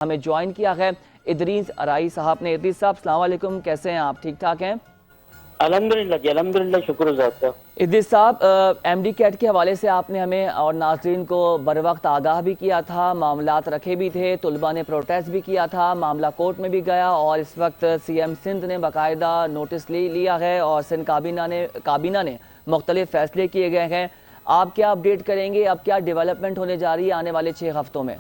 ہمیں جوائن کیا ہے ادریس ارائی صاحب نے۔ ادریس صاحب السلام علیکم، کیسے ہیں آپ؟ ٹھیک ٹھاک ہیں؟ الحمدللہ جی، الحمدللہ، شکر ذات کا۔ ادریس صاحب، ایم ڈی کیٹ کے حوالے سے آپ نے ہمیں اور ناظرین کو بر وقت آگاہ بھی کیا تھا، معاملات رکھے بھی تھے، طلباء نے پروٹیسٹ بھی کیا تھا، معاملہ کورٹ میں بھی گیا اور اس وقت سی ایم سندھ نے باقاعدہ نوٹس لیا ہے اور سندھ کابینہ نے مختلف فیصلے کیے گئے ہیں۔ آپ کیا اپڈیٹ کریں گے؟ اب کیا ڈیولپمنٹ ہونے جا رہی ہے آنے والے 6 ہفتوں میں؟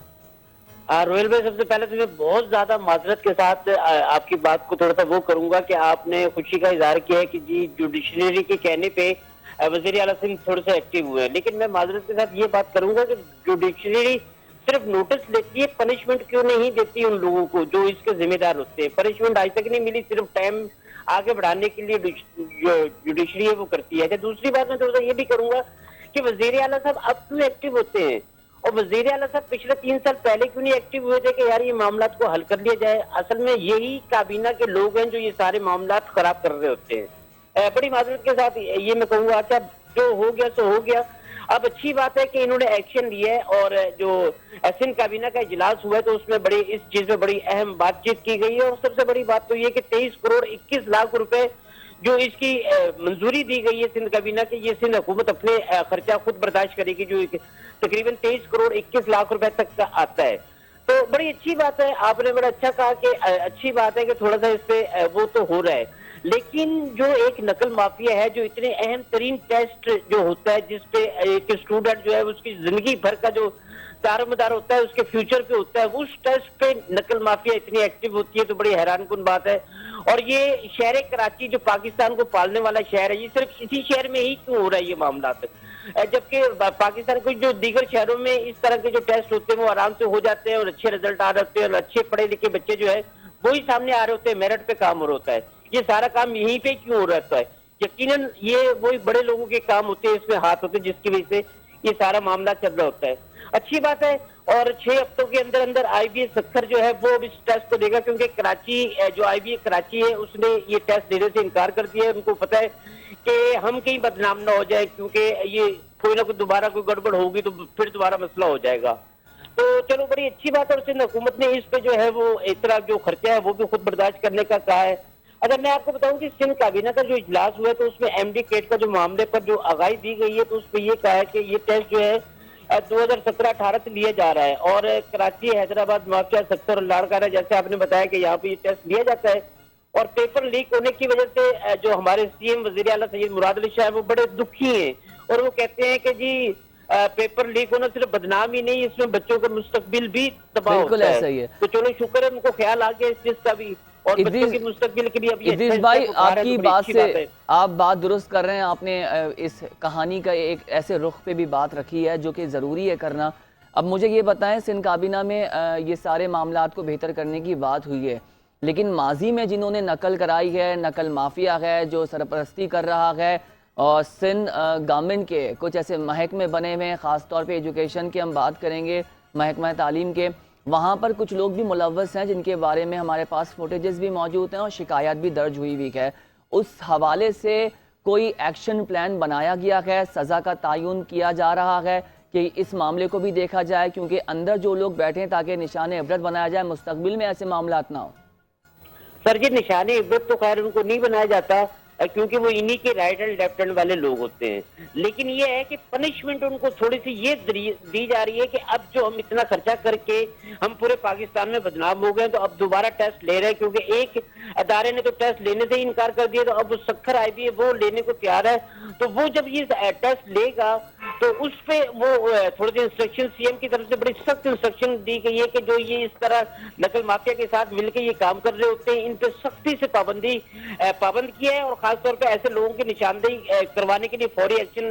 رویل بھائی، سب سے پہلے تو میں بہت زیادہ معذرت کے ساتھ آپ کی بات کو تھوڑا سا وہ کروں گا کہ آپ نے خوشی کا اظہار کیا ہے کہ جی جوڈیشنری کے کہنے پہ وزیر اعلیٰ سنگھ تھوڑے سے ایکٹیو ہوئے ہیں، لیکن میں معذرت کے ساتھ یہ بات کروں گا کہ جوڈیشنری صرف نوٹس لیتی ہے، پنشمنٹ کیوں نہیں دیتی ان لوگوں کو جو اس کے ذمہ دار ہوتے ہیں؟ پنشمنٹ آج تک نہیں ملی، صرف ٹائم آگے بڑھانے کے لیے جو جوڈیشنری ہے وہ کرتی ہے۔ دوسری بات میں تھوڑا سا یہ بھی کروں گا کہ وزیر اعلیٰ صاحب اب کیوں ایکٹیو ہوتے ہیں، اور وزیر اعلیٰ صاحب پچھلے 3 سال پہلے کیوں نہیں ایکٹیو ہوئے تھے کہ یار یہ معاملات کو حل کر لیا جائے؟ اصل میں یہی کابینہ کے لوگ ہیں جو یہ سارے معاملات خراب کر رہے ہوتے ہیں۔ بڑی معذرت کے ساتھ یہ میں کہوں گا کہ اب جو ہو گیا سو ہو گیا۔ اب اچھی بات ہے کہ انہوں نے ایکشن لیا ہے، اور جو سندھ کابینہ کا اجلاس ہوا ہے تو اس میں اس چیز میں بڑی اہم بات چیت کی گئی ہے، اور سب سے بڑی بات تو یہ کہ 23 کروڑ 21 لاکھ روپے جو اس کی منظوری دی گئی ہے سندھ کابینہ کی، یہ سندھ حکومت اپنے خرچہ خود برداشت کرے گی، جو تقریباً 23 کروڑ 21 لاکھ روپے تک کا آتا ہے۔ تو بڑی اچھی بات ہے، آپ نے بڑا اچھا کہا کہ اچھی بات ہے کہ تھوڑا سا اس پہ وہ تو ہو رہا ہے، لیکن جو ایک نقل مافیا ہے، جو اتنے اہم ترین ٹیسٹ جو ہوتا ہے جس پہ ایک اسٹوڈنٹ جو ہے اس کی زندگی بھر کا جو دار و مدار ہوتا ہے اس کے فیوچر پہ ہوتا ہے، اس ٹیسٹ پہ نقل مافیا اتنی ایکٹیو ہوتی ہے تو بڑی حیران کن بات ہے۔ اور یہ شہر کراچی جو پاکستان کو پالنے والا شہر ہے، یہ صرف اسی شہر میں ہی کیوں ہو رہا ہے یہ معاملات، جبکہ پاکستان کے جو دیگر شہروں میں اس طرح کے جو ٹیسٹ ہوتے ہیں وہ آرام سے ہو جاتے ہیں اور اچھے رزلٹ آ رہے ہوتے ہیں، اور اچھے پڑھے لکھے بچے جو ہے وہی سامنے آ رہے ہوتے ہیں، میرٹ پہ کام ہو رہا ہوتا ہے۔ یہ سارا کام یہیں پہ کیوں ہو رہا ہوتا ہے؟ یقیناً یہ وہی بڑے لوگوں کے کام ہوتے ہیں، اس میں ہاتھ ہوتے ہیں، جس کی وجہ سے یہ سارا معاملہ چل رہا ہوتا ہے۔ اچھی بات ہے، اور 6 ہفتوں کے اندر اندر آئی بی ایس سکھر جو ہے وہ اس ٹیسٹ کو دے گا، کیونکہ کراچی جو آئی بی ایس کراچی ہے اس نے یہ ٹیسٹ دینے سے انکار کر دیا ہے۔ ان کو پتہ ہے کہ ہم کہیں بدنام نہ ہو جائے، کیونکہ یہ کوئی نہ کوئی دوبارہ کوئی گڑبڑ ہوگی تو پھر دوبارہ مسئلہ ہو جائے گا۔ تو چلو بڑی اچھی بات ہے، اور سندھ حکومت نے اس پہ جو ہے وہ اس طرح جو خرچہ ہے وہ بھی خود برداشت کرنے کا کہا ہے۔ اگر میں آپ کو بتاؤں کہ سندھ کابینہ کا جو اجلاس ہوا ہے تو اس میں ایم ڈی کیٹ کا جو معاملے پر جو آگاہی دی گئی ہے تو اس پہ یہ کہا ہے کہ یہ ٹیسٹ جو ہے 2017-18 سے لیا جا رہا ہے، اور کراچی حیدرآباد موقع سیکٹر اور لاڑکانہ جیسے آپ نے بتایا کہ یہاں پہ یہ ٹیسٹ لیا جاتا ہے، اور پیپر لیک ہونے کی وجہ سے جو ہمارے سی ایم وزیر اعلیٰ سید مراد علی شاہ وہ بڑے دکھی ہیں، اور وہ کہتے ہیں کہ جی پیپر لیک ہونا صرف بدنام ہی نہیں، اس میں بچوں کا مستقبل بھی تباہ ہوتا ہے۔ ایسا ہی ہے۔ تو چلو شکر ہے ان کو خیال آ گیا اس چیز کا بھی، اور بچوں کے مستقبل کے لیے اب یہ ادریس بھائی، آپ کی بات سے آپ بات درست کر رہے ہیں، آپ نے اس کہانی کا ایک ایسے رخ پہ بھی بات رکھی ہے جو کہ ضروری ہے کرنا۔ اب مجھے یہ بتائیں، سندھ کابینہ میں یہ سارے معاملات کو بہتر کرنے کی بات ہوئی ہے، لیکن ماضی میں جنہوں نے نقل کرائی ہے، نقل مافیا ہے جو سرپرستی کر رہا ہے، اور سندھ گورنمنٹ کے کچھ ایسے محکمے بنے ہوئے ہیں، خاص طور پہ ایجوکیشن کی ہم بات کریں گے، محکمہ تعلیم کے، وہاں پر کچھ لوگ بھی ملوث ہیں جن کے بارے میں ہمارے پاس فوٹیجز بھی موجود ہیں اور شکایات بھی درج ہوئی ہے۔ اس حوالے سے کوئی ایکشن پلان بنایا گیا ہے، سزا کا تعین کیا جا رہا ہے کہ اس معاملے کو بھی دیکھا جائے، کیونکہ اندر جو لوگ بیٹھیں تاکہ نشان عبرت بنایا جائے، مستقبل میں ایسے معاملات نہ ہوں؟ سر جی، نشان عبرت تو خیر ان کو نہیں بنایا جاتا، کیونکہ وہ انہی کے رائٹ اینڈ لیفٹ ہینڈ والے لوگ ہوتے ہیں، لیکن یہ ہے کہ پنشمنٹ ان کو تھوڑی سی یہ دی جا رہی ہے کہ اب جو ہم اتنا خرچہ کر کے ہم پورے پاکستان میں بدنام ہو گئے تو اب دوبارہ ٹیسٹ لے رہے ہیں، کیونکہ ایک ادارے نے تو ٹیسٹ لینے سے ہی انکار کر دیا، تو اب سکھر آئی بی ہے وہ لینے کو تیار ہے، تو وہ جب یہ ٹیسٹ لے گا تو اس پہ وہ تھوڑے سے انسٹرکشن سی ایم کی طرف سے بڑی سخت انسٹرکشن دی گئی ہے کہ جو یہ اس طرح نقل مافیا کے ساتھ مل کے یہ کام کر رہے ہوتے ہیں ان پہ سختی سے پابند کیا ہے، اور خاص طور پہ ایسے لوگوں کی نشاندہی کروانے کے لیے فوری ایکشن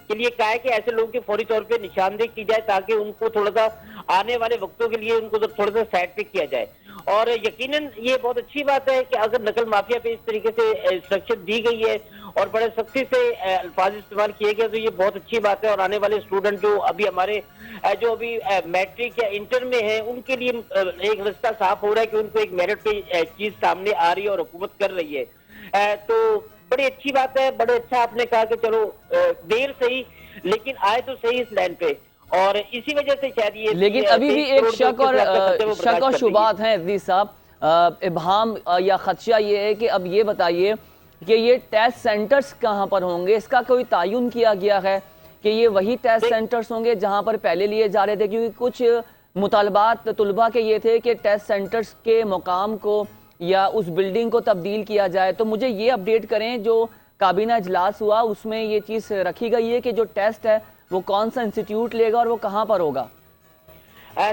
کے لیے کہا ہے کہ ایسے لوگوں کی فوری طور پہ نشاندہی کی جائے تاکہ ان کو تھوڑا سا آنے والے وقتوں کے لیے ان کو تھوڑا سا سائڈ پہ کیا جائے۔ اور یقیناً یہ بہت اچھی بات ہے کہ اگر نقل مافیا پہ اس طریقے سے انسٹرکشن دی گئی ہے اور بڑے سختی سے الفاظ استعمال کیے گئے تو یہ بہت اچھی بات ہے، اور آنے والے اسٹوڈنٹ جو ابھی ہمارے جو ابھی میٹرک یا انٹر میں ہیں ان کے لیے ایک رستہ صاف ہو رہا ہے کہ ان کو ایک میرٹ پہ چیز سامنے آ رہی ہے اور حکومت کر رہی ہے۔ تو بڑی اچھی بات ہے، بڑے اچھا آپ نے کہا کہ چلو دیر صحیح لیکن آئے تو صحیح اس لائن پہ۔ اور اسی وجہ سے شاید یہ لیکن ابھی بھی ایک شک اور شبہات ہیں عزیز صاحب، ابہام یا خدشہ یہ ہے کہ اب یہ بتائیے کہ یہ ٹیسٹ سینٹرز کہاں پر ہوں گے؟ اس کا کوئی تعین کیا گیا ہے کہ یہ وہی ٹیسٹ سینٹرز ہوں گے جہاں پر پہلے لیے جا رہے تھے؟ کیونکہ کچھ مطالبات طلباء کے یہ تھے کہ ٹیسٹ سینٹرز کے مقام کو یا اس بلڈنگ کو تبدیل کیا جائے۔ تو مجھے یہ اپڈیٹ کریں، جو کابینہ اجلاس ہوا اس میں یہ چیز رکھی گئی ہے کہ جو ٹیسٹ ہے وہ کون سا انسٹیٹیوٹ لے گا اور وہ کہاں پر ہوگا؟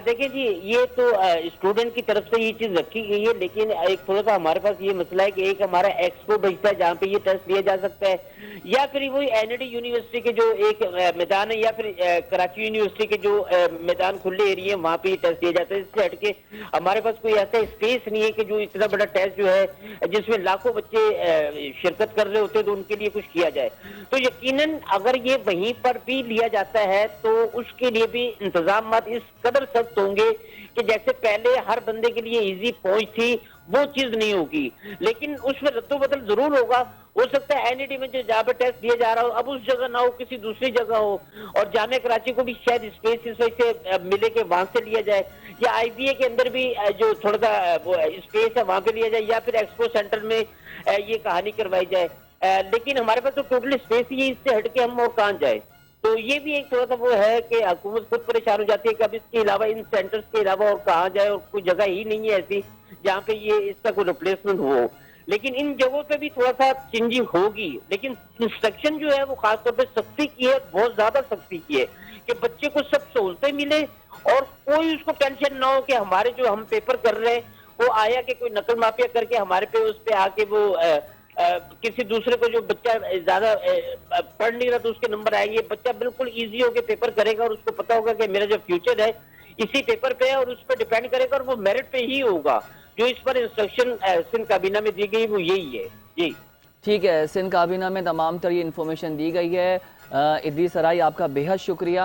دیکھیں جی، یہ تو اسٹوڈنٹ کی طرف سے یہ چیز رکھی گئی ہے، لیکن ایک تھوڑا سا ہمارے پاس یہ مسئلہ ہے کہ ایک ہمارا ایکسپو بچتا ہے جہاں پہ یہ ٹیسٹ لیا جا سکتا ہے، یا پھر وہی این ڈی یونیورسٹی کے جو ایک میدان ہے، یا پھر کراچی یونیورسٹی کے جو میدان کھلے ایریے ہیں وہاں پہ یہ ٹیسٹ لیا جاتا ہے۔ اس سے ہٹ کے ہمارے پاس کوئی ایسا اسپیس نہیں ہے کہ جو اتنا بڑا ٹیسٹ جو ہے جس میں لاکھوں بچے شرکت کر رہے ہوتے ہیں تو ان کے لیے کچھ کیا جائے۔ تو یقیناً اگر یہ وہیں پر بھی لیا جاتا ہے تو اس کے لیے بھی انتظامات اس قدر سخت ہوں گے کہ جیسے پہلے ہر بندے کے لیے ایزی پہنچ تھی وہ چیز نہیں ہوگی، لیکن اس میں رد و بدل ضرور ہوگا۔ ہو سکتا ہے این ای ڈی میں جو جہاں پہ ٹیسٹ دیا جا رہا ہو اب اس جگہ نہ ہو، کسی دوسری جگہ ہو، اور جامعہ کراچی کو بھی شاید اسپیس اس وجہ سے ملے کہ وہاں سے لیا جائے، یا آئی بی اے کے اندر بھی جو تھوڑا سا اسپیس ہے وہاں پہ لیا جائے، یا پھر ایکسپو سینٹر میں یہ کہانی کروائی جائے۔ لیکن ہمارے پاس تو ٹوٹل اسپیس ہی ہے، اس سے ہٹ کے ہم اور کہاں جائیں؟ تو یہ بھی ایک تھوڑا سا وہ ہے کہ حکومت خود پریشان ہو جاتی ہے کہ اب اس کے علاوہ ان سینٹرز کے علاوہ اور کہاں جائے، اور کوئی جگہ ہی نہیں ہے ایسی جہاں پہ یہ اس کا کوئی ریپلیسمنٹ ہو۔ لیکن ان جگہوں پہ بھی تھوڑا سا چینجنگ ہوگی، لیکن انسٹرکشن جو ہے وہ خاص طور پہ سختی کی ہے، بہت زیادہ سختی کی ہے کہ بچے کو سب سہولتیں ملے اور کوئی اس کو ٹینشن نہ ہو کہ ہمارے جو ہم پیپر کر رہے ہیں وہ آیا کہ کوئی نقل مافیا کر کے ہمارے پہ اس پہ آ کے وہ کسی دوسرے کو جو بچہ زیادہ پڑھ نہیں رہا تو اس کے نمبر آئیں گے۔ بچہ بالکل ایزی ہو کے پیپر کرے گا اور اس کو پتا ہوگا کہ میرا جو فیوچر ہے اسی پیپر پہ ہے اور اس پہ ڈیپینڈ کرے گا، اور وہ میرٹ پہ ہی ہوگا۔ جو اس پر انسٹرکشن سندھ کابینہ میں دی گئی وہ یہی ہے۔ جی ٹھیک ہے، سندھ کابینہ میں تمام تر یہ انفارمیشن دی گئی ہے۔ ادریس سرائی، آپ کا بے حد شکریہ۔